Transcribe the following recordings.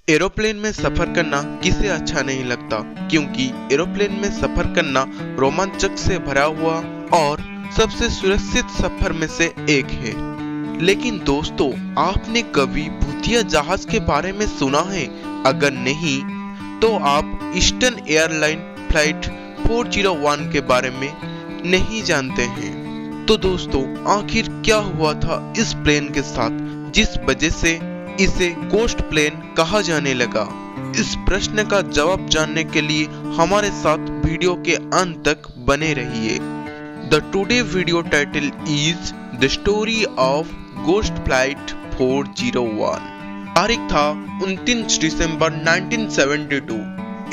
Aeroplane में सफर करना किसे अच्छा नहीं लगता, क्योंकि एरोप्लेन में सफर करना रोमांचक से भरा हुआ और सबसे सुरक्षित सफर में से एक है। लेकिन दोस्तों, आपने कभी भूतिया जहाज के बारे में सुना है? अगर नहीं तो आप ईस्टर्न एयरलाइन फ्लाइट 401 के बारे में नहीं जानते हैं। तो दोस्तों, आखिर क्या हुआ था इस प्लेन के साथ जिस वजह से इसे गोस्ट प्लेन कहा जाने लगा? इस प्रश्न का जवाब जानने के लिए हमारे साथ वीडियो के अंत तक बने रहिए। The today video title is the story of ghost flight 401। तारीख था 29 दिसंबर 1972।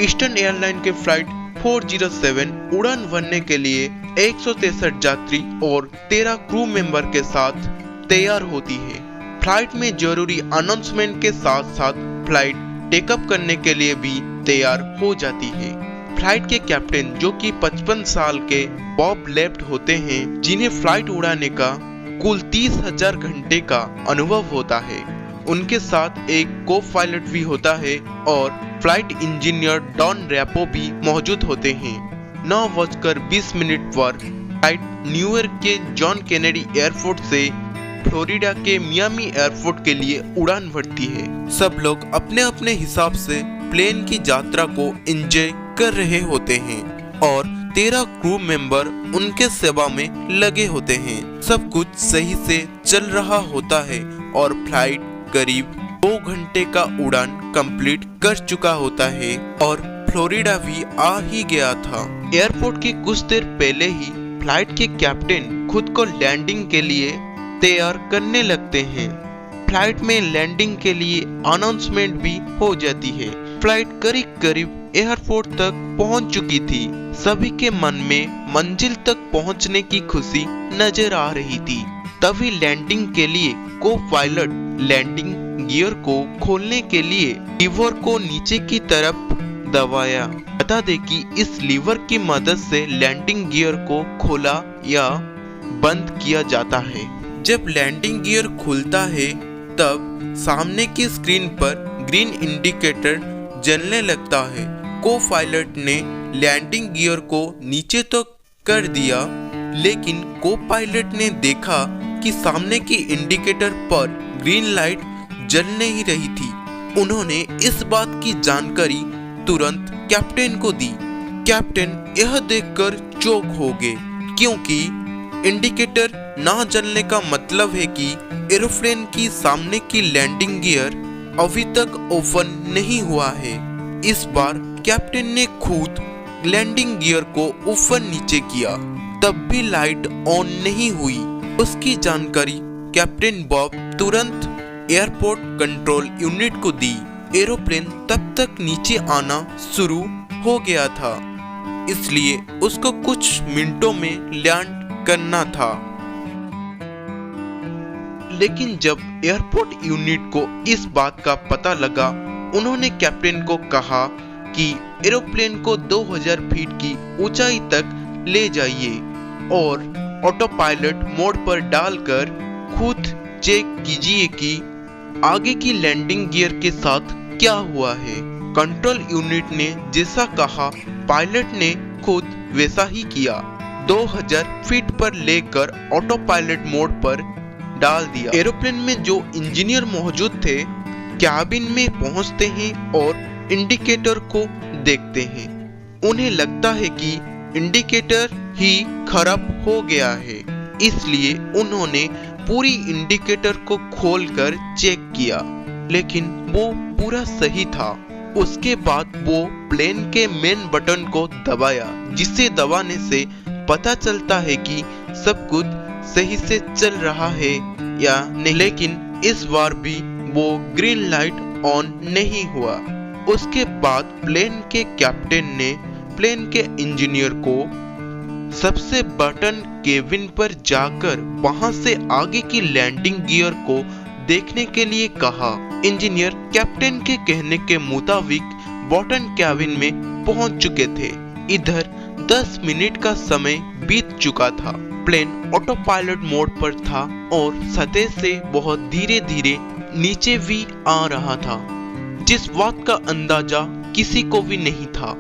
ईस्टर्न एयरलाइन के फ्लाइट 407 उड़ान भरने के लिए 163 यात्री और 13 क्रू मेंबर के साथ तैयार होती है। फ्लाइट में जरूरी अनाउंसमेंट के साथ साथ फ्लाइट टेकअप करने के लिए भी तैयार हो जाती है। फ्लाइट के कैप्टन, जो कि 55 साल के बॉब लेफ्ट होते हैं, जिन्हें फ्लाइट उड़ाने का कुल 30,000 घंटे का अनुभव होता है। उनके साथ एक को पायलट भी होता है और फ्लाइट इंजीनियर डॉन रैपो भी मौजूद होते हैं। 9:20 पर फ्लाइट न्यूयॉर्क के जॉन केनेडी एयरपोर्ट से फ्लोरिडा के मियामी एयरपोर्ट के लिए उड़ान भरती है। सब लोग अपने अपने हिसाब से प्लेन की यात्रा को एंजॉय कर रहे होते हैं और 13 क्रू मेंबर उनके सेवा में लगे होते हैं। सब कुछ सही से चल रहा होता है और फ्लाइट करीब 2 घंटे का उड़ान कंप्लीट कर चुका होता है और फ्लोरिडा भी आ ही गया था। एयरपोर्ट की कुछ देर पहले ही फ्लाइट के कैप्टन खुद को लैंडिंग के लिए तैयार करने लगते हैं। फ्लाइट में लैंडिंग के लिए अनाउंसमेंट भी हो जाती है। फ्लाइट करीब करीब एयरपोर्ट तक पहुंच चुकी थी। सभी के मन में मंजिल तक पहुंचने की खुशी नजर आ रही थी। तभी लैंडिंग के लिए को पायलट लैंडिंग गियर को खोलने के लिए लीवर को नीचे की तरफ दबाया। बता दे कि इस लीवर की मदद से लैंडिंग गियर को खोला या बंद किया जाता है। जब लैंडिंग गियर खुलता है तब सामने की स्क्रीन पर ग्रीन इंडिकेटर जलने लगता है। को पायलट ने लैंडिंग गियर को नीचे तो कर दिया, लेकिन को पायलट ने देखा कि सामने की इंडिकेटर पर ग्रीन लाइट जल नहीं रही थी। उन्होंने इस बात की जानकारी तुरंत कैप्टन को दी। कैप्टन यह देखकर चौंक हो गए, क्योंकि इंडिकेटर ना जलने का मतलब है कि एरोप्लेन की सामने की लैंडिंग गियर अभी तक ओपन नहीं हुआ है। इस बार कैप्टन ने खुद लैंडिंग गियर को ऊपर नीचे किया, तब भी लाइट ऑन नहीं हुई। उसकी जानकारी कैप्टन बॉब तुरंत एयरपोर्ट कंट्रोल यूनिट को दी। एरोप्लेन तब तक नीचे आना शुरू हो गया था, इसलिए उसको कुछ मिनटों में लैंड करना था। लेकिन जब एयरपोर्ट यूनिट को इस बात का पता लगा, उन्होंने कैप्टन को कहा कि एरोप्लेन को 2000 फीट की ऊंचाई तक ले जाइए और ऑटो पायलट मोड पर डालकर खुद चेक कीजिए कि आगे की लैंडिंग गियर के साथ क्या हुआ है। कंट्रोल यूनिट ने जैसा कहा, पायलट ने खुद वैसा ही किया। 2000 फीट पर लेकर ऑटो पायलट मोड पर डाल दिया। एरोप्लेन में जो इंजीनियर मौजूद थे कैबिन में पहुंचते हैं और इंडिकेटर को देखते हैं। उन्हें लगता है कि इंडिकेटर ही खराब हो गया है, इसलिए उन्होंने पूरी इंडिकेटर को खोलकर चेक किया, लेकिन वो पूरा सही था। उसके बाद वो प्लेन के मेन बटन को दबाया, जिसे दबाने से पता चलता है कि सब कुछ सही से चल रहा है या नहीं। लेकिन इस बार भी वो ग्रीन लाइट ऑन नहीं हुआ। उसके बाद प्लेन के कैप्टन ने प्लेन के इंजीनियर को सबसे बटन केबिन पर जाकर वहां से आगे की लैंडिंग गियर को देखने के लिए कहा। इंजीनियर कैप्टन के कहने के मुताबिक बटन केबिन में पहुंच चुके थे। इधर 10 मिनट का समय बीत चुका था। प्लेन ऑटो पायलट मोड पर था और सतह से बहुत धीरे धीरे नीचे भी आ रहा था। जिस बात का अंदाजा किसी को भी नहीं था।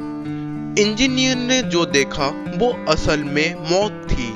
इंजीनियर ने जो देखा वो असल में मौत थी।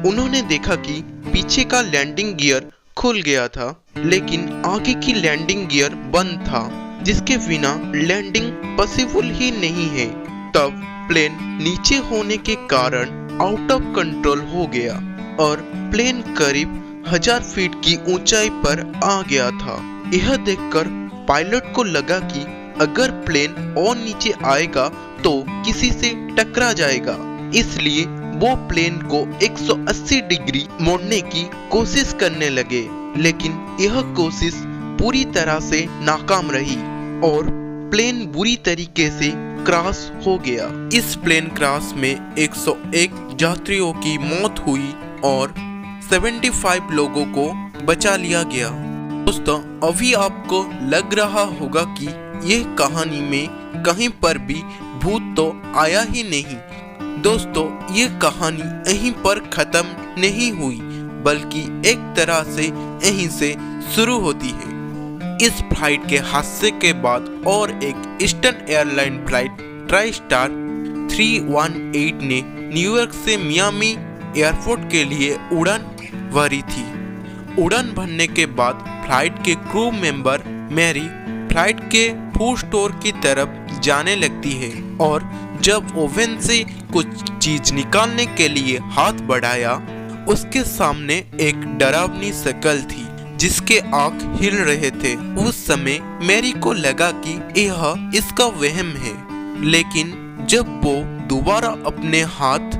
उन्होंने देखा कि पीछे का लैंडिंग गियर खुल गया था, लेकिन आगे की लैंडिंग गियर बंद था, जिसके बिना लैंडिंग पॉसिबल ही नहीं है। तब प्लेन नीचे होने के कारण आउट ऑफ कंट्रोल हो गया और प्लेन करीब 1000 फीट की ऊंचाई पर आ गया था। यह देखकर पायलट को लगा कि अगर प्लेन और नीचे आएगा तो किसी से टकरा जाएगा, इसलिए वो प्लेन को 180 डिग्री मोड़ने की कोशिश करने लगे। लेकिन यह कोशिश पूरी तरह से नाकाम रही और प्लेन बुरी तरीके से क्रैश हो गया। इस प्लेन क्रैश में 101 यात्रियों की मौत हुई और 75 लोगों को बचा लिया गया। दोस्तों, अभी आपको लग रहा होगा कि यह कहानी में कहीं पर भी भूत तो आया ही नहीं। दोस्तों, ये कहानी यहीं पर खत्म नहीं हुई, बल्कि एक तरह से यहीं से शुरू होती है। इस फ्लाइट के हादसे के बाद और एक ईस्टर्न एयरलाइन फ्लाइट ट्राइस्टार 318 ने न्यूयॉर्क से मियामी एयरपोर्ट के लिए उड़ान भरी थी। उड़ान भरने के बाद फ्लाइट के क्रू मेंबर मैरी फ्लाइट के फूड स्टोर की तरफ जाने लगती है और जब ओवन से कुछ चीज निकालने के लिए हाथ बढ़ाया, उसके सामने एक डरावनी शक्ल थी जिसके आंख हिल रहे थे। उस समय मैरी को लगा कि यह इसका वहम है, लेकिन जब वो दोबारा अपने हाथ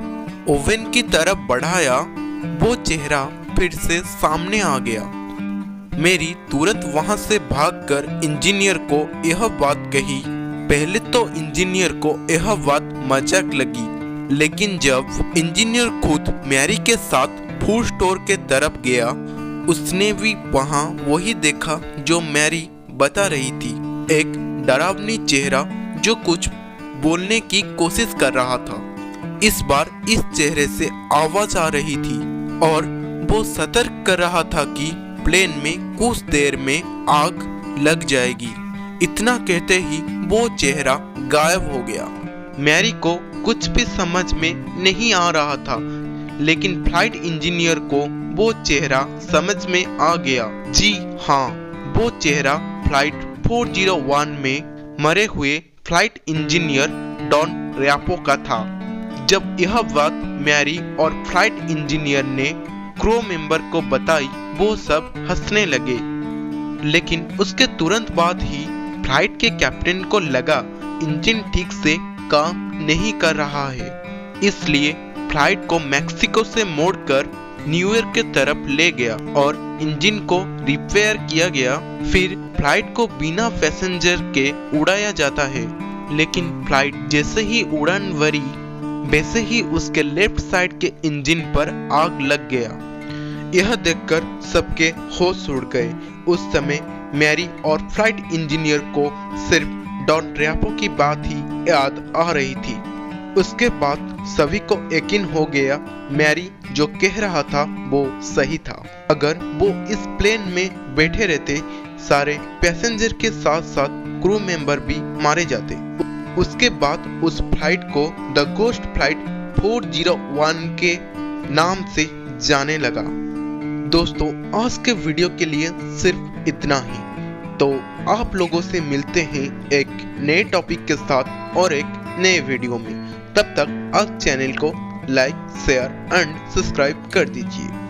ओवन की तरफ बढ़ाया, वो चेहरा फिर से सामने आ गया। मैरी तुरंत वहां से भागकर इंजीनियर को यह बात कही। पहले तो इंजीनियर को यह बात मजाक लगी, लेकिन जब इंजीनियर खुद मैरी के साथ फूड स्टोर के तरफ गया, उसने भी वहां वही देखा जो मैरी बता रही थी, एक डरावनी चेहरा जो कुछ बोलने की कोशिश कर रहा था। इस बार इस चेहरे से आवाज आ रही थी और वो सतर्क कर रहा था कि प्लेन में कुछ देर में आग लग जाएगी। इतना कहते ही वो चेहरा गायब हो गया। मैरी को कुछ भी समझ में नहीं आ रहा था, लेकिन फ्लाइट इंजीनियर को वो चेहरा समझ में आ गया। जी हाँ, वो चेहरा फ्लाइट 401 में मरे हुए फ्लाइट इंजीनियर डॉन रैपो का था। जब यह बात मैरी और फ्लाइट इंजीनियर ने क्रू मेंबर को बताई, वो सब हंसने लगे। लेकिन उसके तुरंत बाद ही फ्लाइट के कैप्टन को लगा इंजन ठीक से काम नहीं कर रहा है, इसलिए फ्लाइट को मैक्सिको से मोड़कर न्यूयॉर्क के तरफ ले गया और इंजन को रिपेयर किया गया। फिर फ्लाइट को बिना पैसेंजर के उड़ाया जाता है, लेकिन फ्लाइट जैसे ही उड़ान भरी, वैसे ही उसके लेफ्ट साइड के इंजन पर आग लग गया। यह देखकर सबके होश उड़ गए। उस समय मैरी और फ्लाइट इंजीनियर को सिर्फ डॉन रैपो की बात ही याद आ रही थी। उसके बाद सभी को यकीन हो गया मैरी जो कह रहा था वो सही था। अगर वो इस प्लेन में बैठे रहते, सारे पैसेंजर के साथ साथ क्रू मेंबर भी मारे जाते। उसके बाद उस फ्लाइट को द गोस्ट फ्लाइट 401 के नाम से जाने लगा। दोस्तों, आज के वीडियो के लिए सिर्फ इतना ही। तो आप लोगों से मिलते हैं एक नए टॉपिक के साथ और एक नए वीडियो में। तब तक आप चैनल को लाइक, शेयर एंड सब्सक्राइब कर दीजिए।